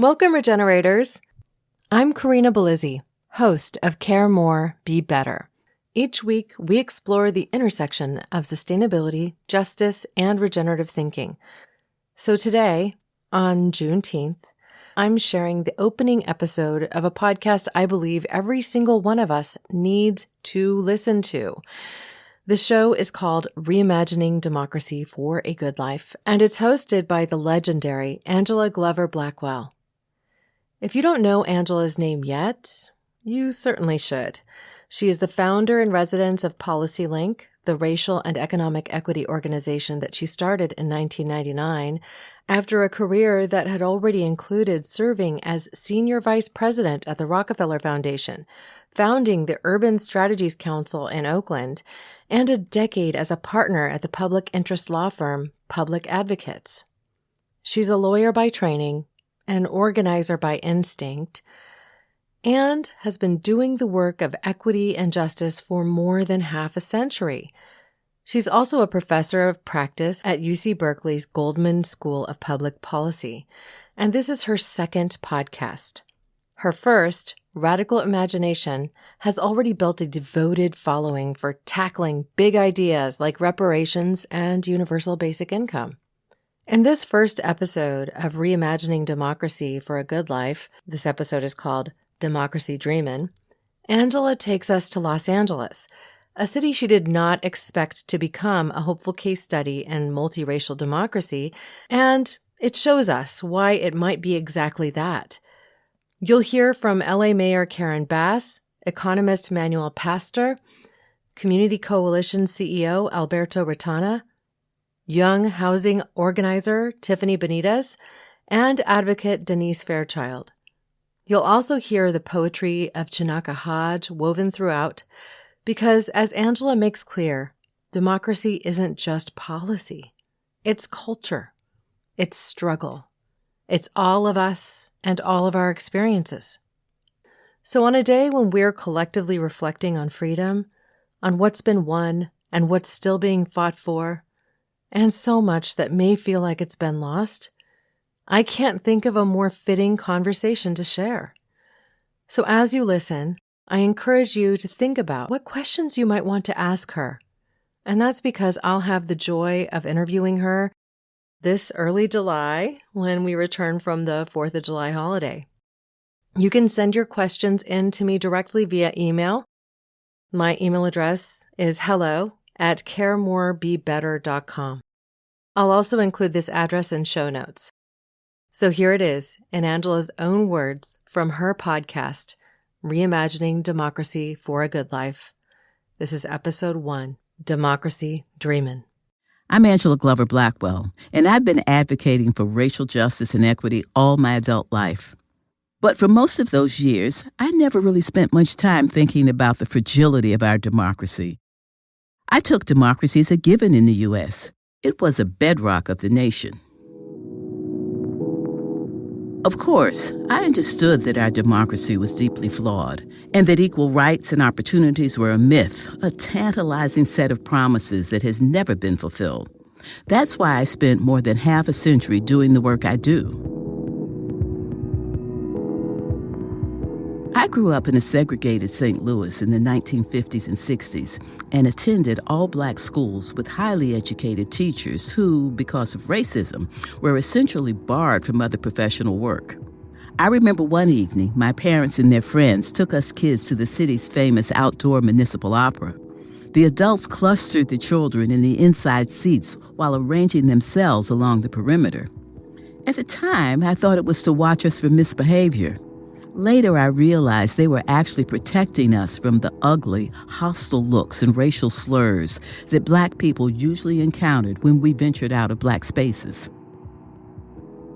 Welcome, Regenerators. I'm Karina Belizzi, host of Care More, Be Better. Each week, we explore the intersection of sustainability, justice, and regenerative thinking. So today, on Juneteenth, I'm sharing the opening episode of a podcast I believe every single one of us needs to listen to. The show is called Reimagining Democracy for a Good Life, and it's hosted by the legendary Angela Glover Blackwell. If you don't know Angela's name yet, you certainly should. She is the founder and resident of PolicyLink, the racial and economic equity organization that she started in 1999 after a career that had already included serving as senior vice president at the Rockefeller Foundation, founding the Urban Strategies Council in Oakland, and a decade as a partner at the public interest law firm Public Advocates. She's a lawyer by training, an organizer by instinct, and has been doing the work of equity and justice for more than half a century. She's also a professor of practice at UC Berkeley's Goldman School of Public Policy, and this is her second podcast. Her first, Radical Imagination, has already built a devoted following for tackling big ideas like reparations and universal basic income. In this first episode of Reimagining Democracy for a Good Life, this episode is called Democracy Dreamin', Angela takes us to Los Angeles, a city she did not expect to become a hopeful case study in multiracial democracy, and it shows us why it might be exactly that. You'll hear from LA Mayor Karen Bass, economist Manuel Pastor, Community Coalition CEO Alberto Retana, young housing organizer Tiffany Benitez, and advocate Denise Fairchild. You'll also hear the poetry of Chinaka Hodge woven throughout, because as Angela makes clear, democracy isn't just policy. It's culture. It's struggle. It's all of us and all of our experiences. So on a day when we're collectively reflecting on freedom, on what's been won and what's still being fought for, and so much that may feel like it's been lost, I can't think of a more fitting conversation to share. So as you listen, I encourage you to think about what questions you might want to ask her. And that's because I'll have the joy of interviewing her this early July when we return from the 4th of July holiday. You can send your questions in to me directly via email. My email address is hello@caremorebebetter.com. I'll also include this address in show notes. So here it is, in Angela's own words from her podcast, Reimagining Democracy for a Good Life. This is episode 1, Democracy Dreamin'. I'm Angela Glover Blackwell, and I've been advocating for racial justice and equity all my adult life. But for most of those years, I never really spent much time thinking about the fragility of our democracy. I took democracy as a given in the U.S. It was a bedrock of the nation. Of course, I understood that our democracy was deeply flawed and that equal rights and opportunities were a myth, a tantalizing set of promises that has never been fulfilled. That's why I spent more than half a century doing the work I do. I grew up in a segregated St. Louis in the 1950s and 60s and attended all-black schools with highly educated teachers who, because of racism, were essentially barred from other professional work. I remember one evening, my parents and their friends took us kids to the city's famous outdoor municipal opera. The adults clustered the children in the inside seats while arranging themselves along the perimeter. At the time, I thought it was to watch us for misbehavior. Later, I realized they were actually protecting us from the ugly, hostile looks and racial slurs that Black people usually encountered when we ventured out of Black spaces.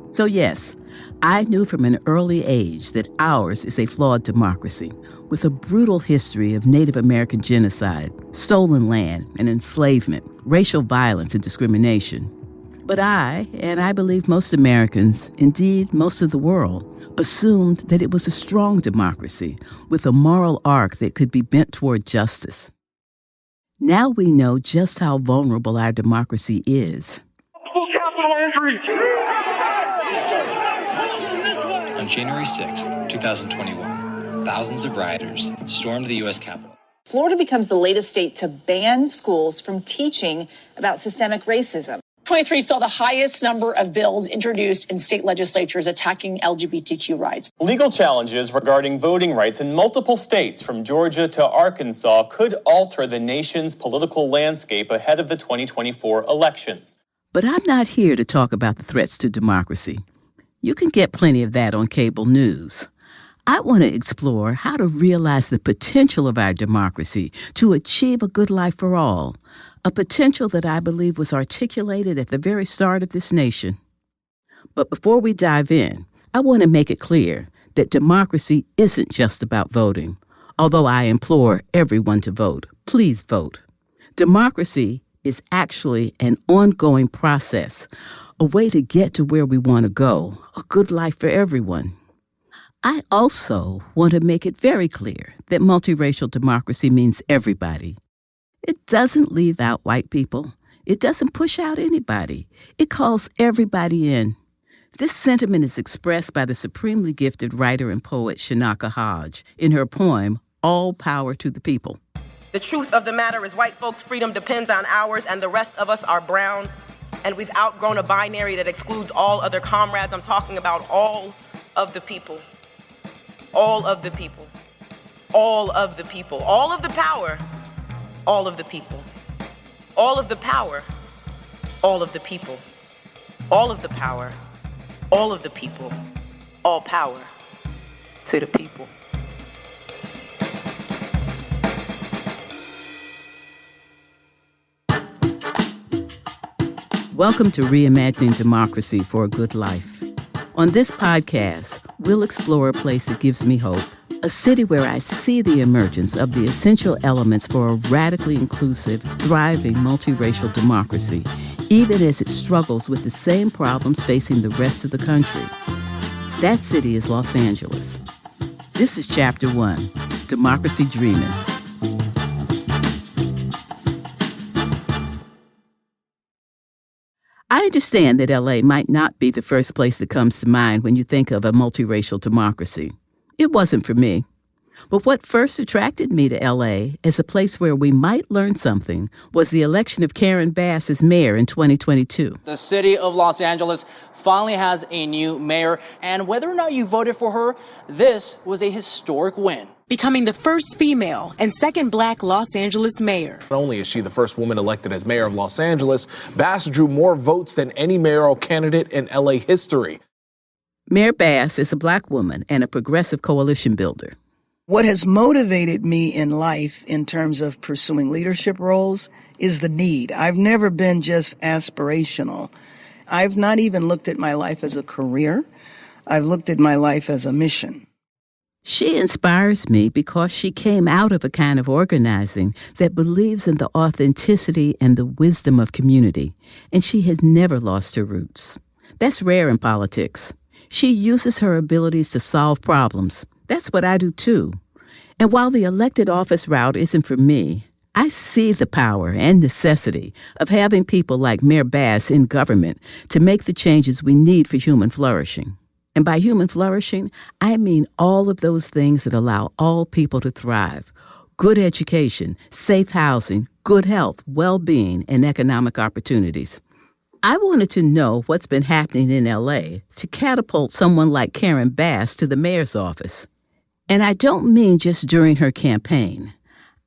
So yes, I knew from an early age that ours is a flawed democracy with a brutal history of Native American genocide, stolen land and enslavement, racial violence and discrimination. But I, and I believe most Americans, indeed most of the world, assumed that it was a strong democracy with a moral arc that could be bent toward justice. Now we know just how vulnerable our democracy is. On January 6th, 2021, thousands of rioters stormed the U.S. Capitol. Florida becomes the latest state to ban schools from teaching about systemic racism. 23 saw the highest number of bills introduced in state legislatures attacking LGBTQ rights. Legal challenges regarding voting rights in multiple states from Georgia to Arkansas could alter the nation's political landscape ahead of the 2024 elections. But I'm not here to talk about the threats to democracy. You can get plenty of that on cable news. I want to explore how to realize the potential of our democracy to achieve a good life for all, a potential that I believe was articulated at the very start of this nation. But before we dive in, I want to make it clear that democracy isn't just about voting, although I implore everyone to vote. Please vote. Democracy is actually an ongoing process, a way to get to where we want to go, a good life for everyone. I also want to make it very clear that multiracial democracy means everybody. It doesn't leave out white people. It doesn't push out anybody. It calls everybody in. This sentiment is expressed by the supremely gifted writer and poet Chinaka Hodge in her poem, All Power to the People. The truth of the matter is white folks' freedom depends on ours, and the rest of us are brown. And we've outgrown a binary that excludes all other comrades. I'm talking about all of the people. All of the people. All of the people. All of the power. All of the people. All of the power. All of the people. All of the power. All of the people. All power to the people. Welcome to Reimagining Democracy for a Good Life. On this podcast, we'll explore a place that gives me hope, a city where I see the emergence of the essential elements for a radically inclusive, thriving, multiracial democracy, even as it struggles with the same problems facing the rest of the country. That city is Los Angeles. This is Chapter 1, Democracy Dreaming. I understand that LA might not be the first place that comes to mind when you think of a multiracial democracy. It wasn't for me. But what first attracted me to LA as a place where we might learn something was the election of Karen Bass as mayor in 2022. The city of Los Angeles finally has a new mayor, and whether or not you voted for her, this was a historic win. Becoming the first female and second black Los Angeles mayor. Not only is she the first woman elected as mayor of Los Angeles, Bass drew more votes than any mayoral candidate in LA history. Mayor Bass is a black woman and a progressive coalition builder. What has motivated me in life in terms of pursuing leadership roles is the need. I've never been just aspirational. I've not even looked at my life as a career. I've looked at my life as a mission. She inspires me because she came out of a kind of organizing that believes in the authenticity and the wisdom of community, and she has never lost her roots. That's rare in politics. She uses her abilities to solve problems. That's what I do too. And while the elected office route isn't for me, I see the power and necessity of having people like Mayor Bass in government to make the changes we need for human flourishing. And by human flourishing, I mean all of those things that allow all people to thrive. Good education, safe housing, good health, well-being, and economic opportunities. I wanted to know what's been happening in L.A. to catapult someone like Karen Bass to the mayor's office. And I don't mean just during her campaign.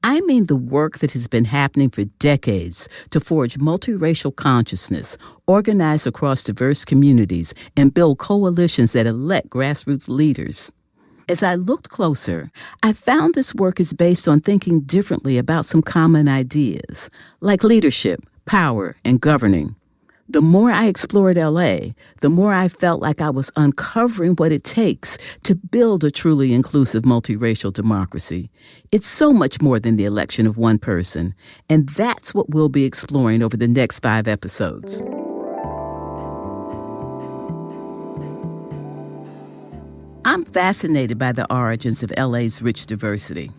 I mean the work that has been happening for decades to forge multiracial consciousness, organize across diverse communities, and build coalitions that elect grassroots leaders. As I looked closer, I found this work is based on thinking differently about some common ideas, like leadership, power, and governing. The more I explored LA, the more I felt like I was uncovering what it takes to build a truly inclusive multiracial democracy. It's so much more than the election of one person, and that's what we'll be exploring over the next 5 episodes. I'm fascinated by the origins of LA's rich diversity.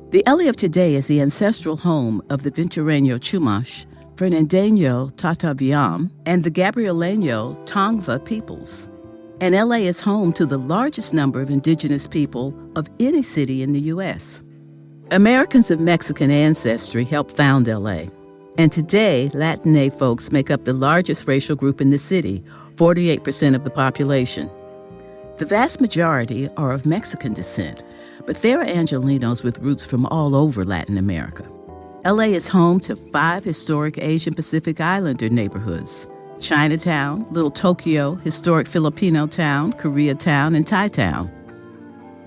The LA of today is the ancestral home of the Ventureño Chumash, Fernandeño Tataviam, and the Gabrieleño Tongva peoples. And LA is home to the largest number of indigenous people of any city in the U.S. Americans of Mexican ancestry helped found LA. And today, Latina folks make up the largest racial group in the city, 48% of the population. The vast majority are of Mexican descent, but there are Angelenos with roots from all over Latin America. LA is home to 5 historic Asian Pacific Islander neighborhoods: Chinatown, Little Tokyo, historic Filipino town, Koreatown, and Thai town.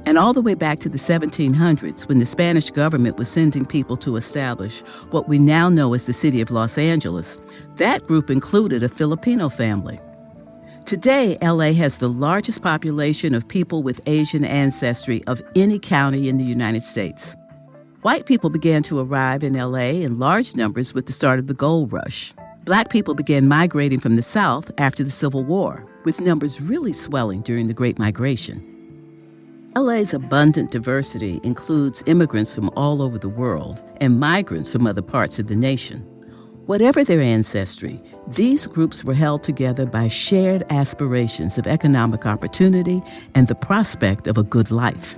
And all the way back to the 1700s, when the Spanish government was sending people to establish what we now know as the city of Los Angeles, that group included a Filipino family. Today, LA has the largest population of people with Asian ancestry of any county in the United States. White people began to arrive in LA in large numbers with the start of the gold rush. Black people began migrating from the South after the Civil War, with numbers really swelling during the Great Migration. LA's abundant diversity includes immigrants from all over the world and migrants from other parts of the nation. Whatever their ancestry, these groups were held together by shared aspirations of economic opportunity and the prospect of a good life.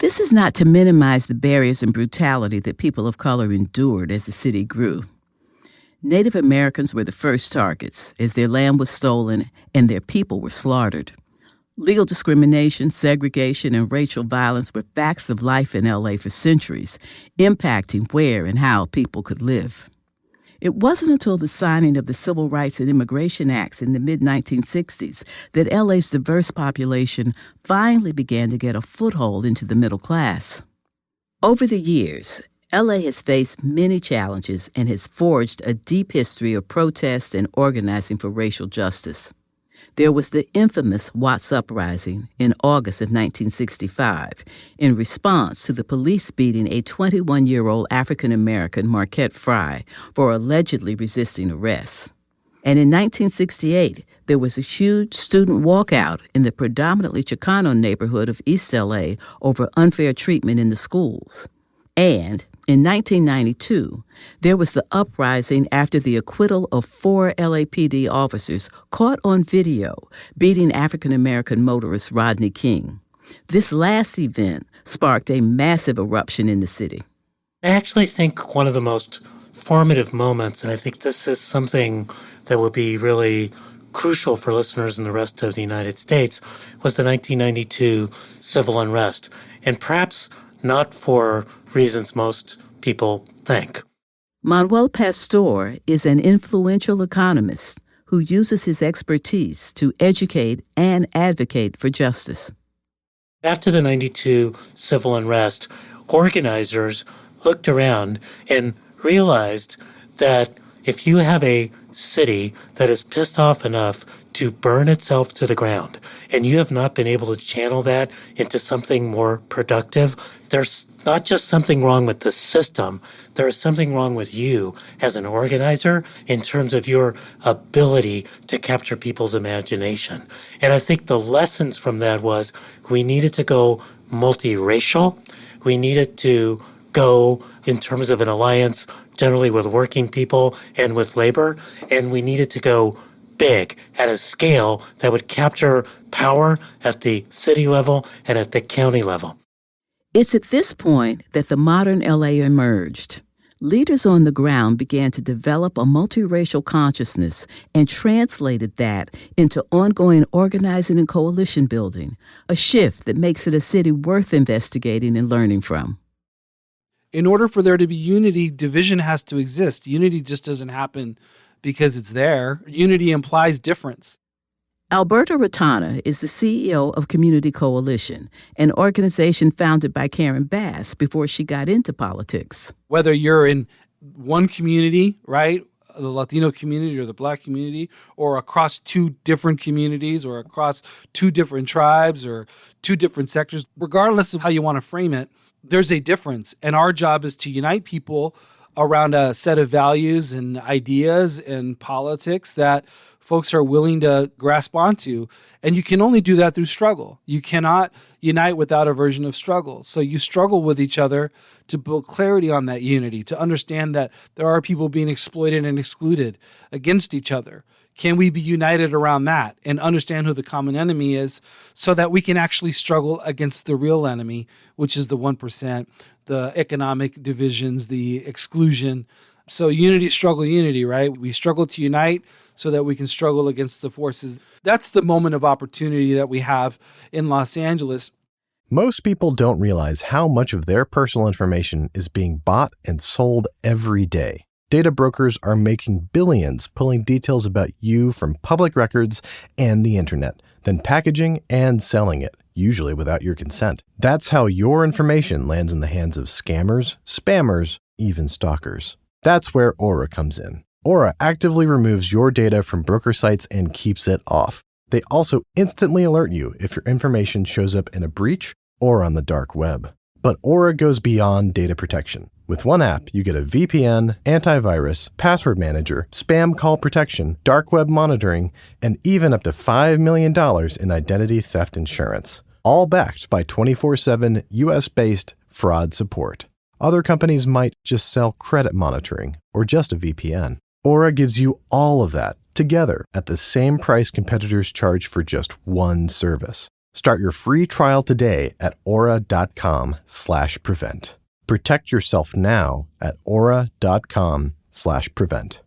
This is not to minimize the barriers and brutality that people of color endured as the city grew. Native Americans were the first targets as their land was stolen and their people were slaughtered. Legal discrimination, segregation, and racial violence were facts of life in LA for centuries, impacting where and how people could live. It wasn't until the signing of the Civil Rights and Immigration Acts in the mid-1960s that LA's diverse population finally began to get a foothold into the middle class. Over the years, LA has faced many challenges and has forged a deep history of protest and organizing for racial justice. There was the infamous Watts Uprising in August of 1965 in response to the police beating a 21-year-old African-American, Marquette Frye, for allegedly resisting arrest. And in 1968, there was a huge student walkout in the predominantly Chicano neighborhood of East LA over unfair treatment in the schools. And in 1992, there was the uprising after the acquittal of 4 LAPD officers caught on video beating African-American motorist Rodney King. This last event sparked a massive eruption in the city. I actually think one of the most formative moments, and I think this is something that will be really crucial for listeners in the rest of the United States, was the 1992 civil unrest. And perhaps not for reasons most people think. Manuel Pastor is an influential economist who uses his expertise to educate and advocate for justice. After the 92 civil unrest, organizers looked around and realized that if you have a city that is pissed off enough to burn itself to the ground, and you have not been able to channel that into something more productive, there's not just something wrong with the system, there is something wrong with you as an organizer in terms of your ability to capture people's imagination. And I think the lessons from that was we needed to go multiracial, we needed to go in terms of an alliance generally with working people and with labor, and we needed to go big at a scale that would capture power at the city level and at the county level. It's at this point that the modern LA emerged. Leaders on the ground began to develop a multiracial consciousness and translated that into ongoing organizing and coalition building, a shift that makes it a city worth investigating and learning from. In order for there to be unity, division has to exist. Unity just doesn't happen because it's there. Unity implies difference. Alberto Retana is the CEO of Community Coalition, an organization founded by Karen Bass before she got into politics. Whether you're in one community, right, the Latino community or the Black community, or across 2 different communities or across 2 different tribes or 2 different sectors, regardless of how you want to frame it, there's a difference. And our job is to unite people around a set of values and ideas and politics that folks are willing to grasp onto. And you can only do that through struggle. You cannot unite without a version of struggle. So you struggle with each other to build clarity on that unity, to understand that there are people being exploited and excluded against each other. Can we be united around that and understand who the common enemy is so that we can actually struggle against the real enemy, which is the 1%, the economic divisions, the exclusion. So unity, struggle, unity, right? We struggle to unite so that we can struggle against the forces. That's the moment of opportunity that we have in Los Angeles. Most people don't realize how much of their personal information is being bought and sold every day. Data brokers are making billions pulling details about you from public records and the internet, then packaging and selling it, usually without your consent. That's how your information lands in the hands of scammers, spammers, even stalkers. That's where Aura comes in. Aura actively removes your data from broker sites and keeps it off. They also instantly alert you if your information shows up in a breach or on the dark web. But Aura goes beyond data protection. With one app, you get a VPN, antivirus, password manager, spam call protection, dark web monitoring, and even up to $5 million in identity theft insurance. All backed by 24/7 US-based fraud support. Other companies might just sell credit monitoring or just a VPN. Aura gives you all of that together at the same price competitors charge for just one service. Start your free trial today at aura.com/prevent. Protect yourself now at aura.com/prevent.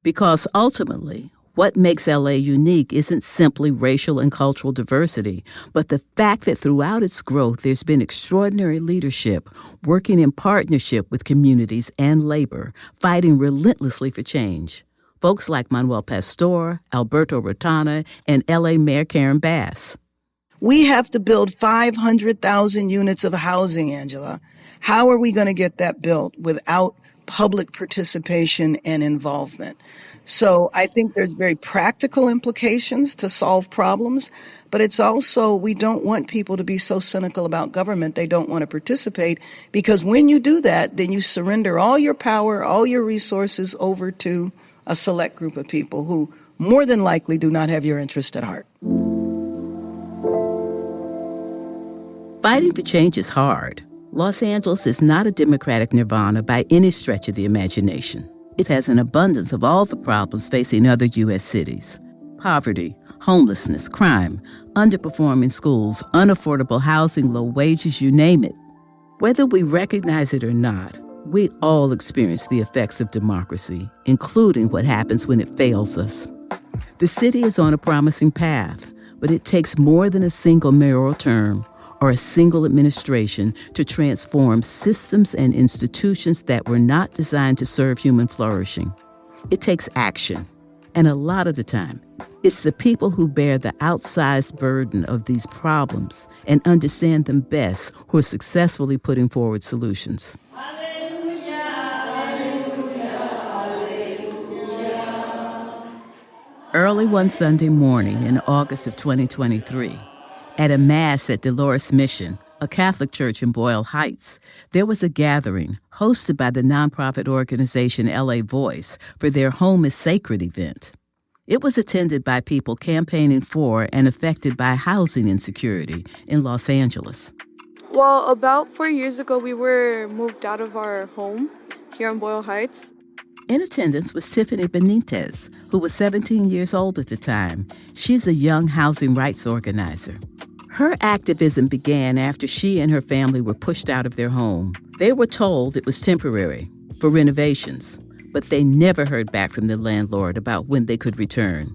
Because ultimately, what makes LA unique isn't simply racial and cultural diversity, but the fact that throughout its growth, there's been extraordinary leadership working in partnership with communities and labor, fighting relentlessly for change. Folks like Manuel Pastor, Alberto Retana, and LA Mayor Karen Bass. We have to build 500,000 units of housing, Angela. How are we going to get that built without public participation and involvement? So I think there's very practical implications to solve problems, but it's also we don't want people to be so cynical about government they don't want to participate, because when you do that, then you surrender all your power, all your resources over to a select group of people who more than likely do not have your interest at heart. Fighting for change is hard. Los Angeles is not a democratic nirvana by any stretch of the imagination. It has an abundance of all the problems facing other U.S. cities. Poverty, homelessness, crime, underperforming schools, unaffordable housing, low wages, you name it. Whether we recognize it or not, we all experience the effects of democracy, including what happens when it fails us. The city is on a promising path, but it takes more than a single mayoral term or a single administration to transform systems and institutions that were not designed to serve human flourishing. It takes action, and a lot of the time, it's the people who bear the outsized burden of these problems and understand them best who are successfully putting forward solutions. Early one Sunday morning in August of 2023, at a Mass at Dolores Mission, a Catholic church in Boyle Heights, there was a gathering hosted by the nonprofit organization LA Voice for their Home is Sacred event. It was attended by people campaigning for and affected by housing insecurity in Los Angeles. Well, about 4 years ago, we were moved out of our home here in Boyle Heights. In attendance was Tiffany Benitez, who was 17 years old at the time. She's a young housing rights organizer. Her activism began after she and her family were pushed out of their home. They were told it was temporary, for renovations, but they never heard back from the landlord about when they could return.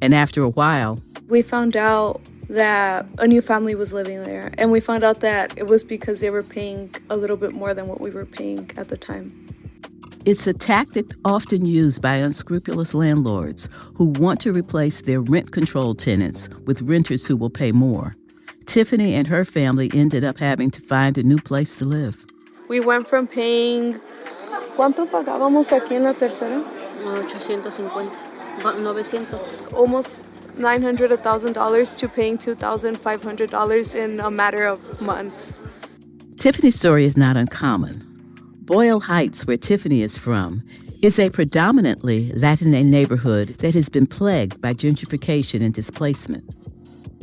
And after a while, we found out that a new family was living there, and we found out that it was because they were paying a little bit more than what we were paying at the time. It's a tactic often used by unscrupulous landlords who want to replace their rent-controlled tenants with renters who will pay more. Tiffany and her family ended up having to find a new place to live. We went from paying... ¿Cuánto pagábamos aquí en la tercera? 850, 900. Almost $900, $1,000 to paying $2,500 in a matter of months. Tiffany's story is not uncommon. Boyle Heights, where Tiffany is from, is a predominantly Latina neighborhood that has been plagued by gentrification and displacement.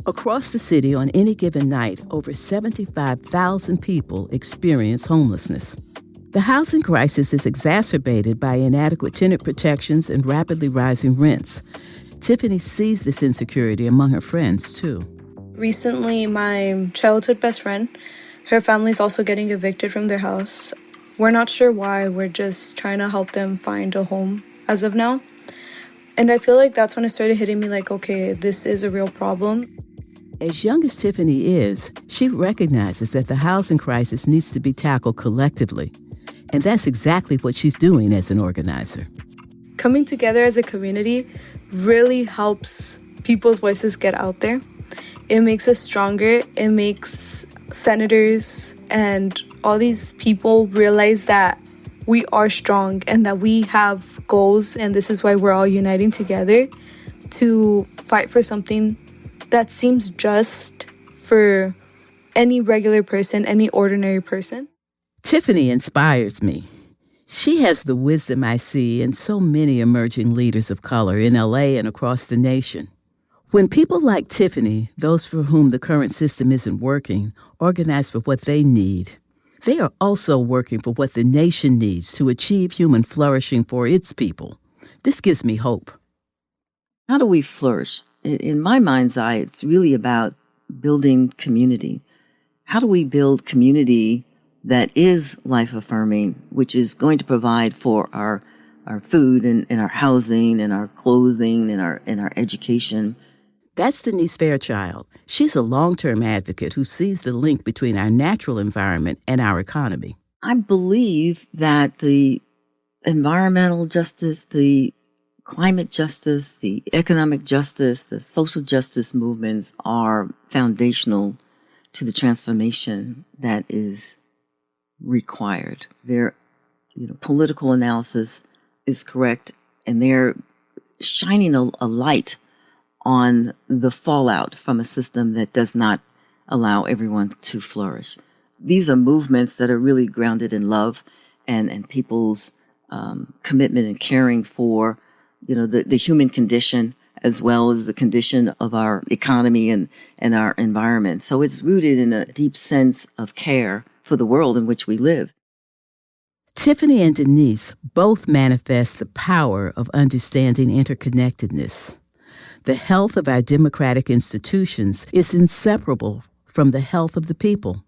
Across the city on any given night, over 75,000 people experience homelessness. The housing crisis is exacerbated by inadequate tenant protections and rapidly rising rents. Tiffany sees this insecurity among her friends, too. Recently, my childhood best friend, her family's also getting evicted from their house. We're not sure why. We're just trying to help them find a home as of now. And I feel like that's when it started hitting me like, okay, this is a real problem. As young as Tiffany is, she recognizes that the housing crisis needs to be tackled collectively. And that's exactly what she's doing as an organizer. Coming together as a community really helps people's voices get out there. It makes us stronger. It makes senators and all these people realize that we are strong and that we have goals, and this is why we're all uniting together to fight for something that seems just for any regular person, any ordinary person. Tiffany inspires me. She has the wisdom I see in so many emerging leaders of color in LA and across the nation. When people like Tiffany, those for whom the current system isn't working, organize for what they need, they are also working for what the nation needs to achieve human flourishing for its people. This gives me hope. How do we flourish? In my mind's eye, it's really about building community. How do we build community that is life-affirming, which is going to provide for our food and our housing and our clothing and our education? That's Denise Fairchild. She's a long-term advocate who sees the link between our natural environment and our economy. I believe that the environmental justice, the climate justice, the economic justice, the social justice movements are foundational to the transformation that is required. Their political analysis is correct, and they're shining a light on the fallout from a system that does not allow everyone to flourish. These are movements that are really grounded in love and people's commitment and caring for, the human condition as well as the condition of our economy and our environment. So it's rooted in a deep sense of care for the world in which we live. Tiffany and Denise both manifest the power of understanding interconnectedness. The health of our democratic institutions is inseparable from the health of the people,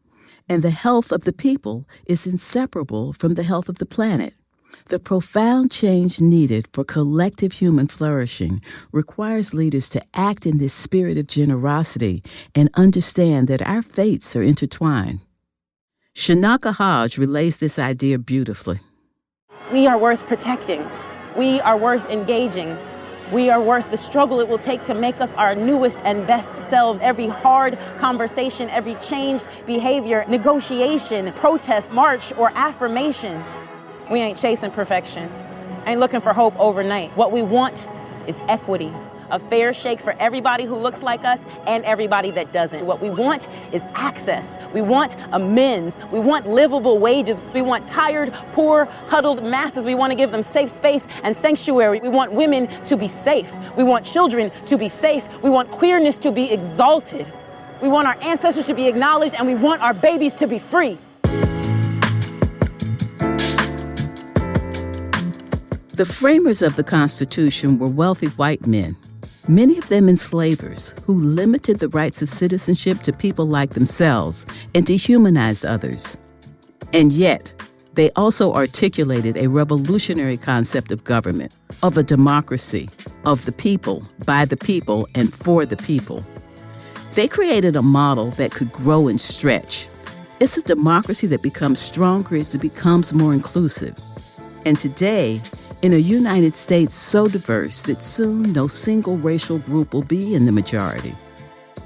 and the health of the people is inseparable from the health of the planet. The profound change needed for collective human flourishing requires leaders to act in this spirit of generosity and understand that our fates are intertwined. Chinaka Hodge relays this idea beautifully. We are worth protecting. We are worth engaging. We are worth the struggle it will take to make us our newest and best selves. Every hard conversation, every changed behavior, negotiation, protest, march, or affirmation. We ain't chasing perfection. Ain't looking for hope overnight. What we want is equity. A fair shake for everybody who looks like us and everybody that doesn't. What we want is access. We want amends. We want livable wages. We want tired, poor, huddled masses. We want to give them safe space and sanctuary. We want women to be safe. We want children to be safe. We want queerness to be exalted. We want our ancestors to be acknowledged, and we want our babies to be free. The framers of the Constitution were wealthy white men, many of them enslavers who limited the rights of citizenship to people like themselves and dehumanized others. And yet, they also articulated a revolutionary concept of government, of a democracy, of the people, by the people, and for the people. They created a model that could grow and stretch. It's a democracy that becomes stronger as it becomes more inclusive. And today, in a United States so diverse that soon no single racial group will be in the majority,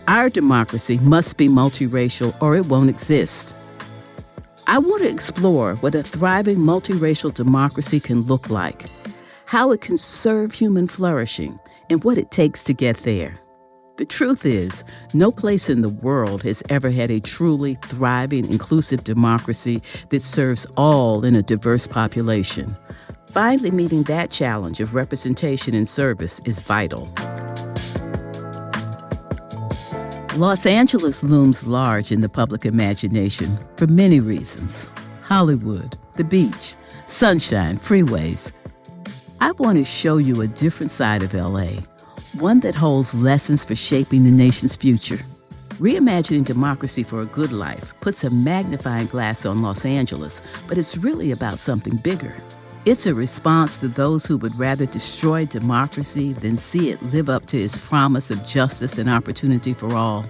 our democracy must be multiracial or it won't exist. I want to explore what a thriving multiracial democracy can look like, how it can serve human flourishing, and what it takes to get there. The truth is, no place in the world has ever had a truly thriving, inclusive democracy that serves all in a diverse population. Finally meeting that challenge of representation and service is vital. Los Angeles looms large in the public imagination for many reasons. Hollywood, the beach, sunshine, freeways. I want to show you a different side of LA, one that holds lessons for shaping the nation's future. Reimagining Democracy for a Good Life puts a magnifying glass on Los Angeles, but it's really about something bigger. It's a response to those who would rather destroy democracy than see it live up to its promise of justice and opportunity for all.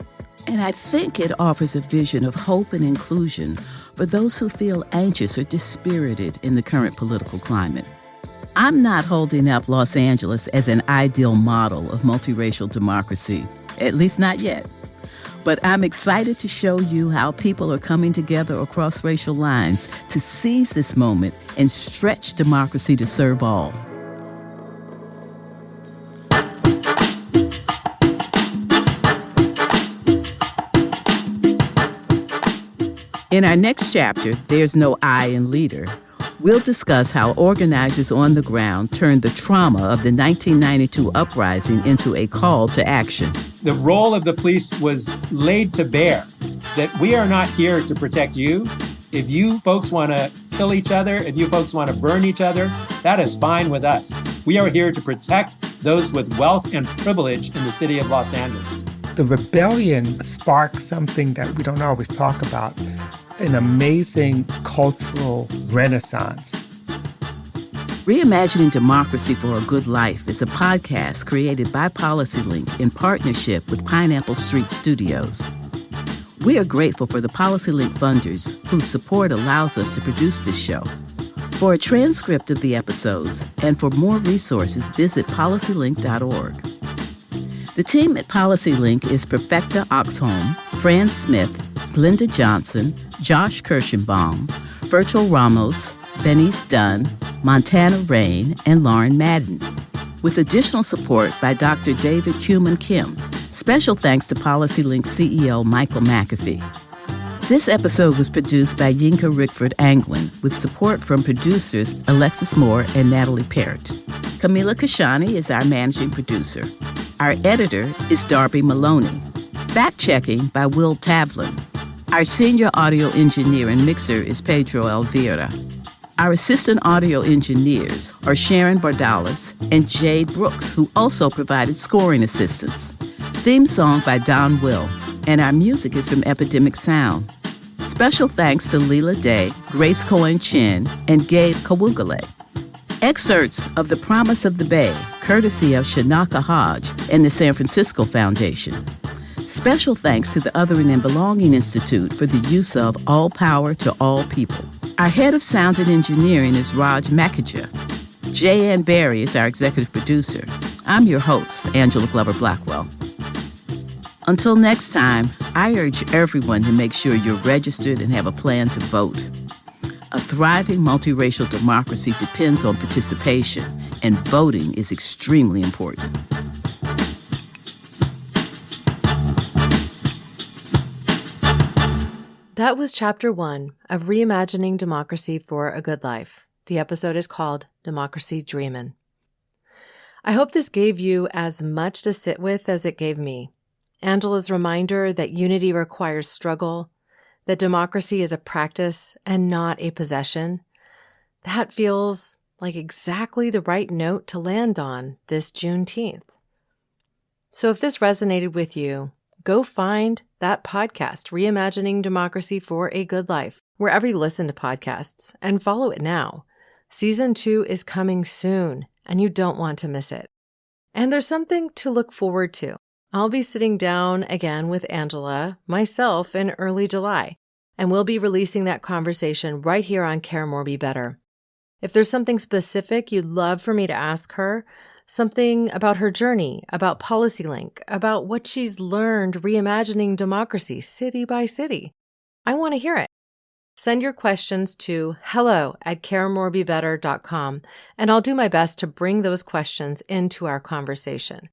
And I think it offers a vision of hope and inclusion for those who feel anxious or dispirited in the current political climate. I'm not holding up Los Angeles as an ideal model of multiracial democracy, at least not yet. But I'm excited to show you how people are coming together across racial lines to seize this moment and stretch democracy to serve all. In our next chapter, There's No I in Leader, we'll discuss how organizers on the ground turned the trauma of the 1992 uprising into a call to action. The role of the police was laid to bear, that we are not here to protect you. If you folks want to kill each other, if you folks want to burn each other, that is fine with us. We are here to protect those with wealth and privilege in the city of Los Angeles. The rebellion sparked something that we don't always talk about, an amazing cultural renaissance. Reimagining Democracy for a Good Life is a podcast created by PolicyLink in partnership with Pineapple Street Studios. We are grateful for the PolicyLink funders whose support allows us to produce this show. For a transcript of the episodes and for more resources, visit policylink.org. The team at PolicyLink is Perfecta Oxholm, Fran Smith, Glenda Johnson, Josh Kirschenbaum, Virgil Ramos, Benice Dunn, Montana Rain, and Lauren Madden, with additional support by Dr. David Kuman Kim. Special thanks to PolicyLink CEO Michael McAfee. This episode was produced by Yinka Rickford Anglin, with support from producers Alexis Moore and Natalie Parrott. Camila Kashani is our managing producer. Our editor is Darby Maloney. Fact-checking by Will Tavlin. Our senior audio engineer and mixer is Pedro Elvira. Our assistant audio engineers are Sharon Bardalis and Jade Brooks, who also provided scoring assistance. Theme song by Don Will, and our music is from Epidemic Sound. Special thanks to Leela Day, Grace Cohen-Chin, and Gabe Kawugale. Excerpts of The Promise of the Bay, courtesy of Chinaka Hodge and the San Francisco Foundation. Special thanks to the Othering and Belonging Institute for the use of All Power to All People. Our head of sound and engineering is Raj Makija. Jay Ann Barry is our executive producer. I'm your host, Angela Glover Blackwell. Until next time, I urge everyone to make sure you're registered and have a plan to vote. A thriving multiracial democracy depends on participation, and voting is extremely important. That was Chapter 1 of Reimagining Democracy for a Good Life. The episode is called Democracy Dreamin'. I hope this gave you as much to sit with as it gave me. Angela's reminder that unity requires struggle, that democracy is a practice and not a possession, that feels like exactly the right note to land on this Juneteenth. So if this resonated with you, go find that podcast, Reimagining Democracy for a Good Life, wherever you listen to podcasts, and follow it now. Season 2 is coming soon, and you don't want to miss it. And there's something to look forward to. I'll be sitting down again with Angela, myself, in early July, and we'll be releasing that conversation right here on Care More Be Better. If there's something specific you'd love for me to ask her, something about her journey, about PolicyLink, about what she's learned reimagining democracy city by city, I want to hear it. Send your questions to hello@caremorebebetter.com, and I'll do my best to bring those questions into our conversation.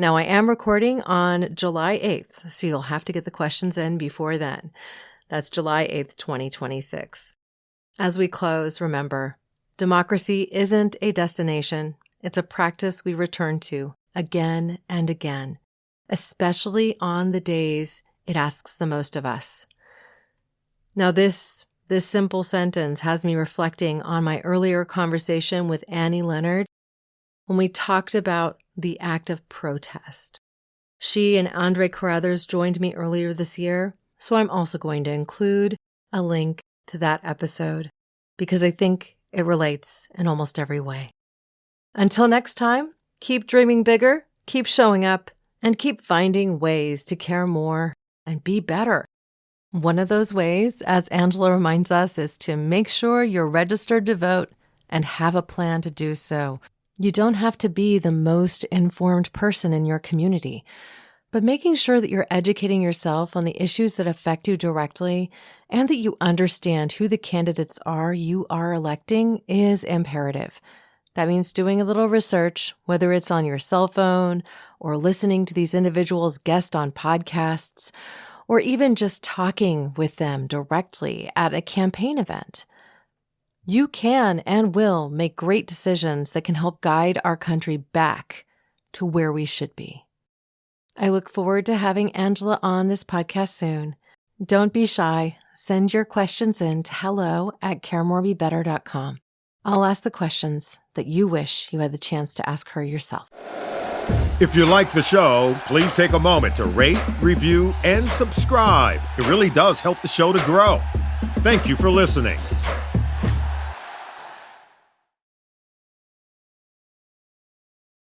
Now, I am recording on July 8th, so you'll have to get the questions in before then. That's July 8th, 2026. As we close, remember, democracy isn't a destination. It's a practice we return to again and again, especially on the days it asks the most of us. Now, this simple sentence has me reflecting on my earlier conversation with Annie Leonard when we talked about the act of protest. She and Andre Carruthers joined me earlier this year, so I'm also going to include a link to that episode because I think it relates in almost every way. Until next time, keep dreaming bigger, keep showing up, and keep finding ways to care more and be better. One of those ways, as Angela reminds us, is to make sure you're registered to vote and have a plan to do so. You don't have to be the most informed person in your community, but making sure that you're educating yourself on the issues that affect you directly and that you understand who the candidates are you are electing is imperative. That means doing a little research, whether it's on your cell phone or listening to these individuals guest on podcasts, or even just talking with them directly at a campaign event. You can and will make great decisions that can help guide our country back to where we should be. I look forward to having Angela on this podcast soon. Don't be shy. Send your questions in to hello@caremorebebetter.com. I'll ask the questions that you wish you had the chance to ask her yourself. If you like the show, please take a moment to rate, review, and subscribe. It really does help the show to grow. Thank you for listening.